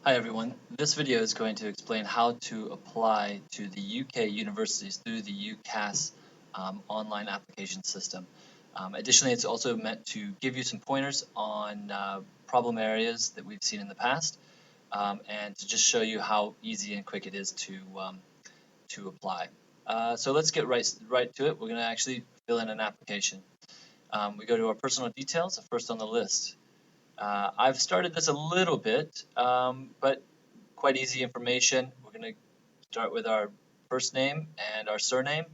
Hi everyone, this video is going to explain how to apply to the UK universities through the UCAS online application system. Additionally, it's also meant to give you some pointers on problem areas that we've seen in the past and to just show you how easy and quick it is to apply. So let's get right to it. We're going to actually fill in an application. We go to our personal details, first on the list. I've started this a little bit, but quite easy information. We're going to start with our first name and our surname.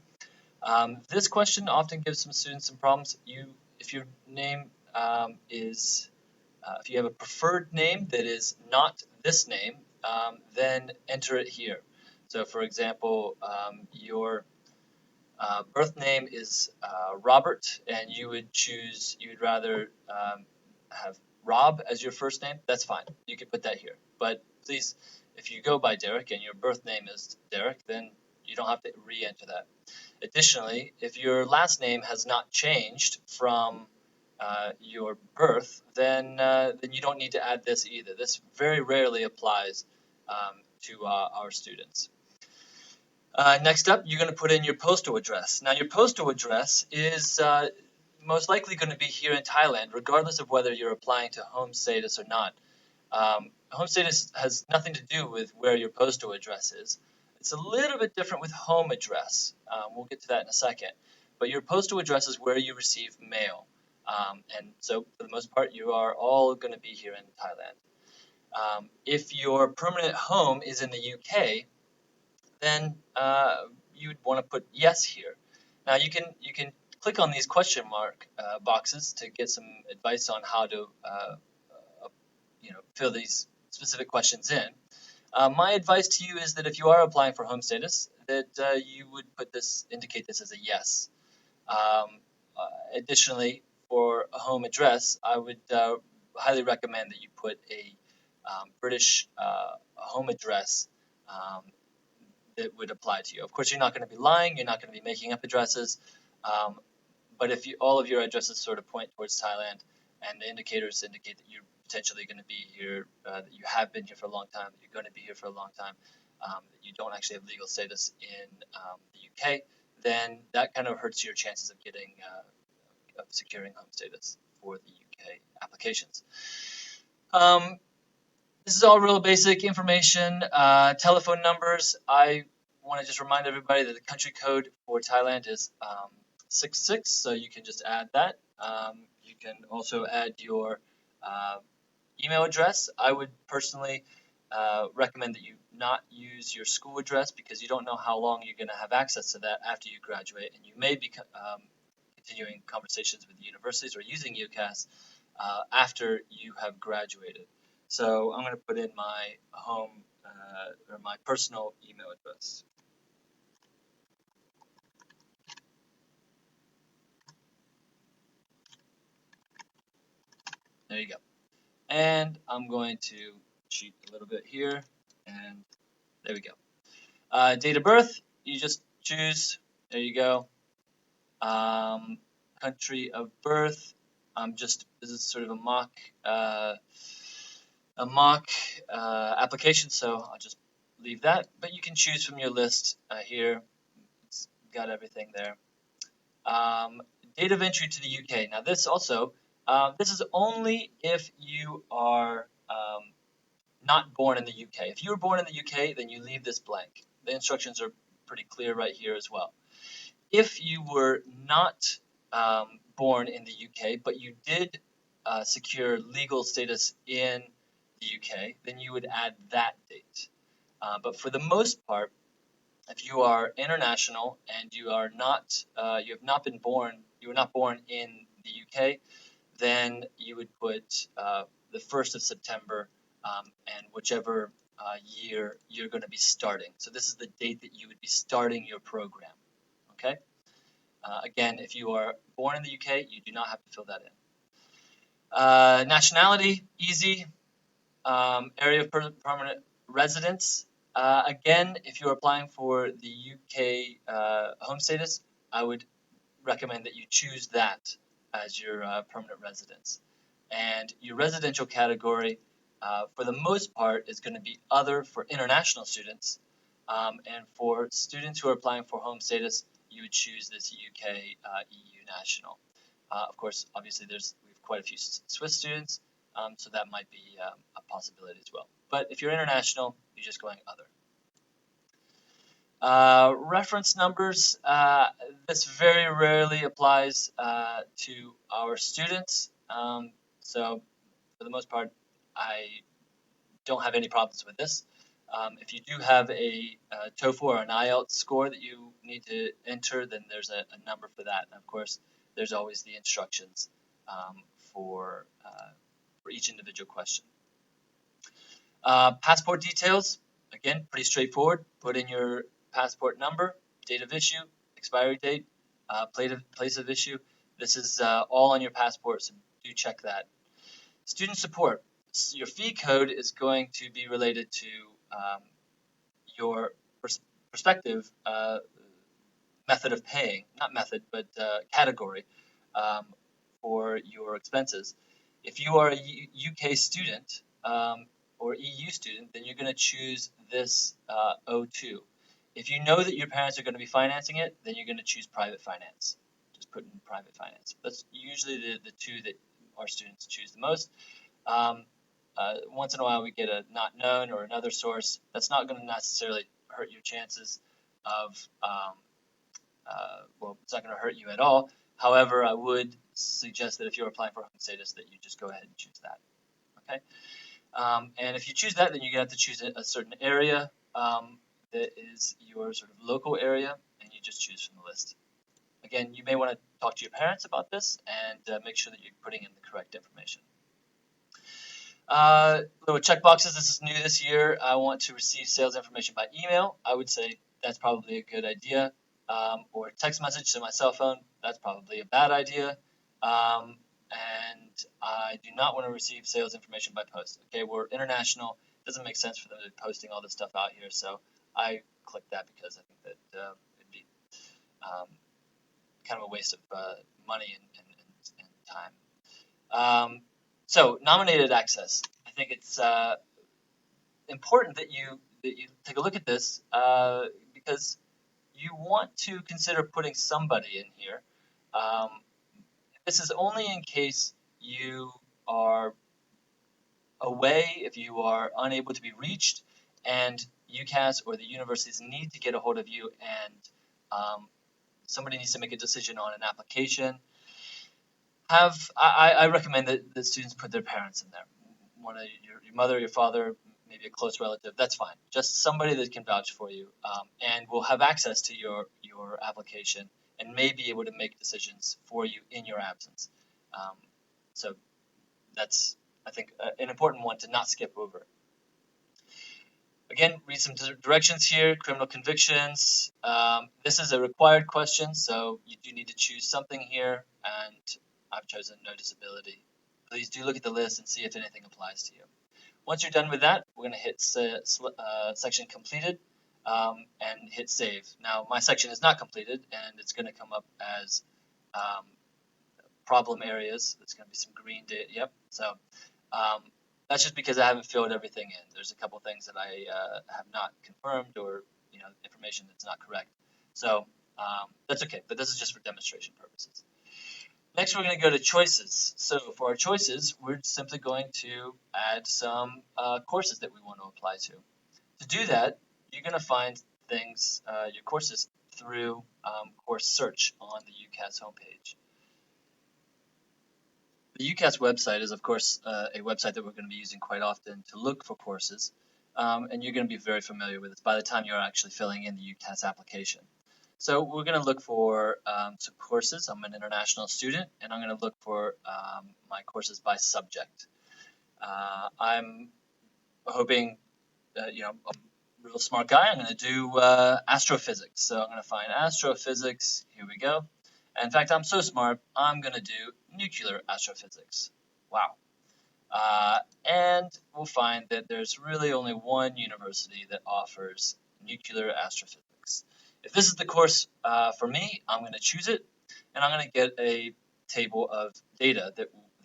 This question often gives some students some problems. If your name if you have a preferred name that is not this name, then enter it here. So for example, your birth name is Robert, and you would rather have Rob as your first name. That's fine. You can put that here. But please, if you go by Derek and your birth name is Derek, then you don't have to re-enter that. Additionally, if your last name has not changed from your birth, then you don't need to add this either. This very rarely applies to our students. Next up, you're going to put in your postal address. Now, your postal address is most likely going to be here in Thailand, regardless of whether you're applying to home status or not. Home status has nothing to do with where your postal address is. It's a little bit different with home address. We'll get to that in a second. But your postal address is where you receive mail. And so, for the most part, you are all going to be here in Thailand. If your permanent home is in the UK, then you'd want to put yes here. Now you can click on these question mark boxes to get some advice on how to fill these specific questions in. My advice to you is that if you are applying for home status, that you would indicate this as a yes. Additionally, for a home address, I would highly recommend that you put a British home address that would apply to you. Of course, you're not going to be lying, you're not going to be making up addresses, but if all of your addresses sort of point towards Thailand and the indicators indicate that you're potentially going to be here, that you have been here for a long time, that you're going to be here for a long time, that you don't actually have legal status in the UK, then that kind of hurts your chances of of securing home status for the UK applications. This is all real basic information. Telephone numbers. I want to just remind everybody that the country code for Thailand is 66, so you can just add that. You can also add your email address. I would personally recommend that you not use your school address because you don't know how long you're going to have access to that after you graduate, and you may be continuing conversations with the universities or using UCAS after you have graduated. So I'm going to put in my home or my personal email address. There you go. And I'm going to cheat a little bit here, and there we go. Date of birth, you just choose. There you go. Country of birth. This is sort of a mock application, so I'll just leave that. But you can choose from your list here. It's got everything there. Date of entry to the UK. Now this also, this is only if you are not born in the UK. If you were born in the UK, then you leave this blank. The instructions are pretty clear right here as well. If you were not born in the UK, but you did secure legal status in the UK, then you would add that date. But for the most part, if you are international and you are not, you were not born in the UK, then you would put the 1st of September and whichever year you're going to be starting. So this is the date that you would be starting your program. Okay. Again, if you are born in the UK, you do not have to fill that in. Nationality, easy. Area of permanent residence. Again, if you're applying for the UK home status, I would recommend that you choose that as your permanent residence. And your residential category, for the most part, is going to be other for international students. And for students who are applying for home status, you would choose this UK EU national. Of course, obviously, we have quite a few Swiss students, so that might be a possibility as well. But if you're international, you're just going other. Reference numbers, this very rarely applies to our students. So for the most part, I don't have any problems with this. If you do have a TOEFL or an IELTS score that you need to enter, then there's a number for that. And of course, there's always the instructions for each individual question. Passport details, again, pretty straightforward. Put in your passport number, date of issue, expiry date, place of issue. This is all on your passport, so do check that. Student support. Your fee code is going to be related to your prospective method of paying, not method, but category for your expenses. If you are a UK student or EU student, then you're going to choose this O2. If you know that your parents are going to be financing it, then you're going to choose private finance. Just put in private finance. That's usually the two that our students choose the most. Once in a while we get a not known or another source. That's not going to necessarily hurt your chances of, well, it's not going to hurt you at all. However, I would suggest that if you're applying for home status that you just go ahead and choose that. Okay. And if you choose that, then you're going to have to choose a certain area that is your sort of local area, and you just choose from the list. Again, you may want to talk to your parents about this and make sure that you're putting in the correct information. Little checkboxes. This is new this year. I want to receive sales information by email. I would say that's probably a good idea. Or text message to my cell phone. That's probably a bad idea. And I do not want to receive sales information by post. Okay, we're international. It doesn't make sense for them to be posting all this stuff out here. So I clicked that because I think that it'd be kind of a waste of money and time. So nominated access. I think it's important that you take a look at this because you want to consider putting somebody in here. This is only in case you are away, if you are unable to be reached, and UCAS or the universities need to get a hold of you, and somebody needs to make a decision on an application. I recommend that the students put their parents in there. One of your mother, your father, maybe a close relative. That's fine. Just somebody that can vouch for you, and will have access to your application and may be able to make decisions for you in your absence. So that's, I think, an important one to not skip over. Again, read some directions here. Criminal convictions. This is a required question, so you do need to choose something here, and I've chosen no disability. Please do look at the list and see if anything applies to you. Once you're done with that, we're going to hit section completed and hit save. Now, my section is not completed, and it's going to come up as problem areas. There's going to be some green data. Yep. So that's just because I haven't filled everything in. There's a couple things that I have not confirmed, or information that's not correct. So that's okay, but this is just for demonstration purposes. Next, we're going to go to choices. So for our choices, we're simply going to add some courses that we want to apply to. To do that, you're going to find things, your courses, through course search on the UCAS homepage. The UCAS website is, of course, a website that we're going to be using quite often to look for courses, and you're going to be very familiar with it by the time you're actually filling in the UCAS application. So we're going to look for some courses. I'm an international student, and I'm going to look for my courses by subject. I'm hoping, I'm a real smart guy. I'm going to do astrophysics. So I'm going to find astrophysics. Here we go. In fact, I'm so smart, I'm going to do nuclear astrophysics. Wow. And we'll find that there's really only one university that offers nuclear astrophysics. If this is the course for me, I'm going to choose it, and I'm going to get a table of data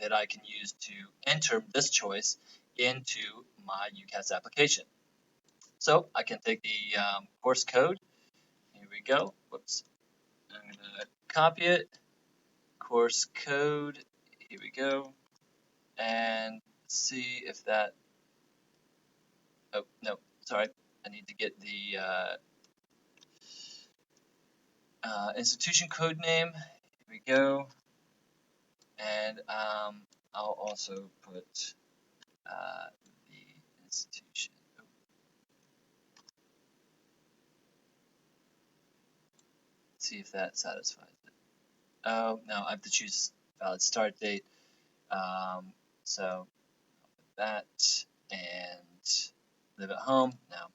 that I can use to enter this choice into my UCAS application. So I can take the course code. Here we go. Whoops. I'm going to copy it. Course code. Here we go. And see if that. Oh, no. Sorry. I need to get the institution code name. Here we go. And I'll also put the institution. Oh. See if that satisfies it. Oh, no, I have to choose valid start date. So that and live at home. Now,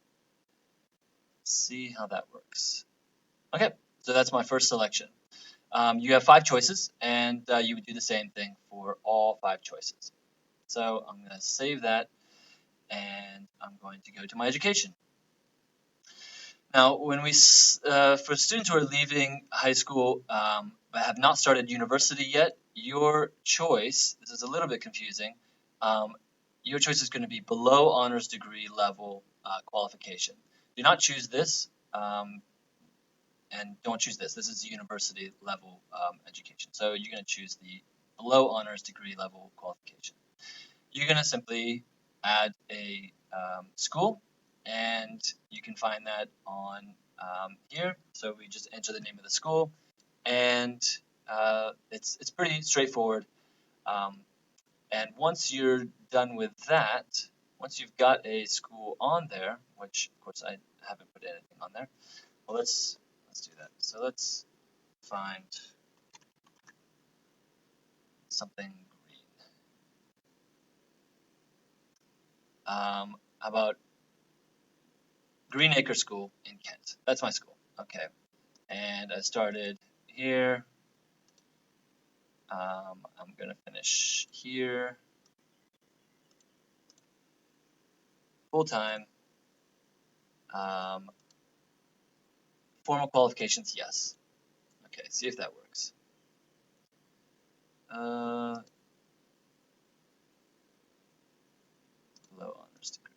see how that works. Okay, so that's my first selection. You have 5 choices, and you would do the same thing for all 5 choices. So I'm going to save that, and I'm going to go to my education. Now, when for students who are leaving high school but have not started university yet, your choice, this is a little bit confusing, your choice is going to be below honors degree level qualification. Do not choose this, and don't choose this. This is university level education. So you're going to choose the below honors degree level qualification. You're going to simply add a school, and you can find that on here. So we just enter the name of the school, and it's pretty straightforward. And once you're done with that, once you've got a school on there, which of course I haven't put anything on there, well let's do that. So let's find something green. How about Greenacre School in Kent? That's my school. Okay, and I started here. I'm gonna finish here. Full time. Formal qualifications, yes. Okay, see if that works. Below honors degree.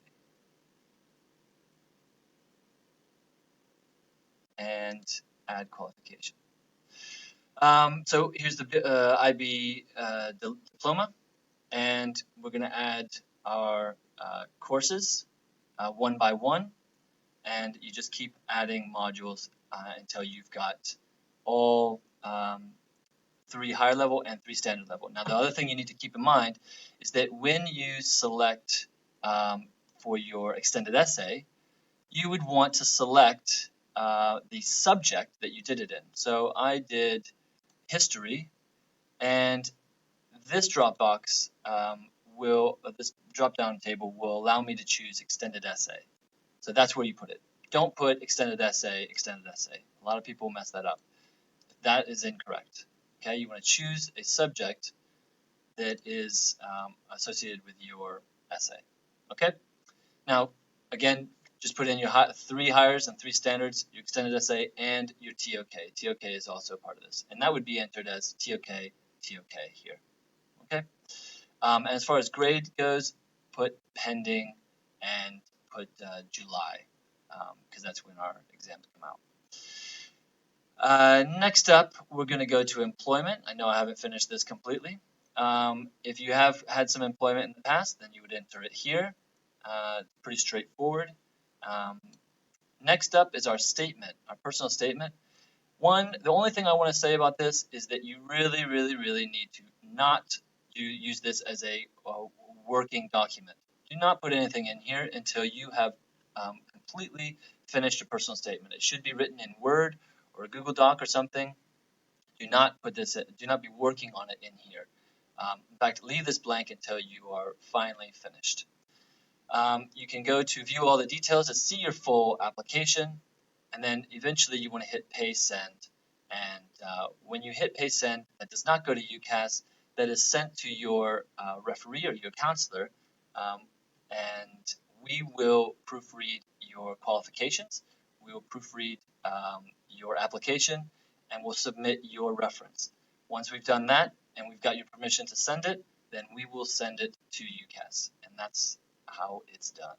And add qualification. So here's the IB diploma, and we're going to add our courses one by one, and you just keep adding modules until you've got all 3 higher level and 3 standard level. Now, the other thing you need to keep in mind is that when you select for your extended essay, you would want to select the subject that you did it in. So I did history, and this this drop-down table will allow me to choose extended essay. So that's where you put it. Don't put extended essay. A lot of people mess that up. That is incorrect. Okay, you want to choose a subject that is associated with your essay. Okay, now again, just put in your 3 hires and 3 standards, your extended essay, and your TOK. TOK is also part of this, and that would be entered as TOK here. Okay. As far as grade goes, put pending and put July, because that's when our exams come out. Next up, we're going to go to employment. I know I haven't finished this completely. If you have had some employment in the past, then you would enter it here. Pretty straightforward. Next up is our statement, our personal statement. The only thing I want to say about this is that you really, really, really need to not use this as a working document. Do not put anything in here until you have completely finished a personal statement. It should be written in Word or a Google Doc or something. Do not put this. Do not be working on it in here. In fact, leave this blank until you are finally finished. You can go to view all the details to see your full application, and then eventually you want to hit pay send. And when you hit pay send, that does not go to UCAS. That is sent to your referee or your counselor, and we will proofread your qualifications. We will proofread your application, and we'll submit your reference. Once we've done that and we've got your permission to send it, then we will send it to UCAS. And and that's how it's done.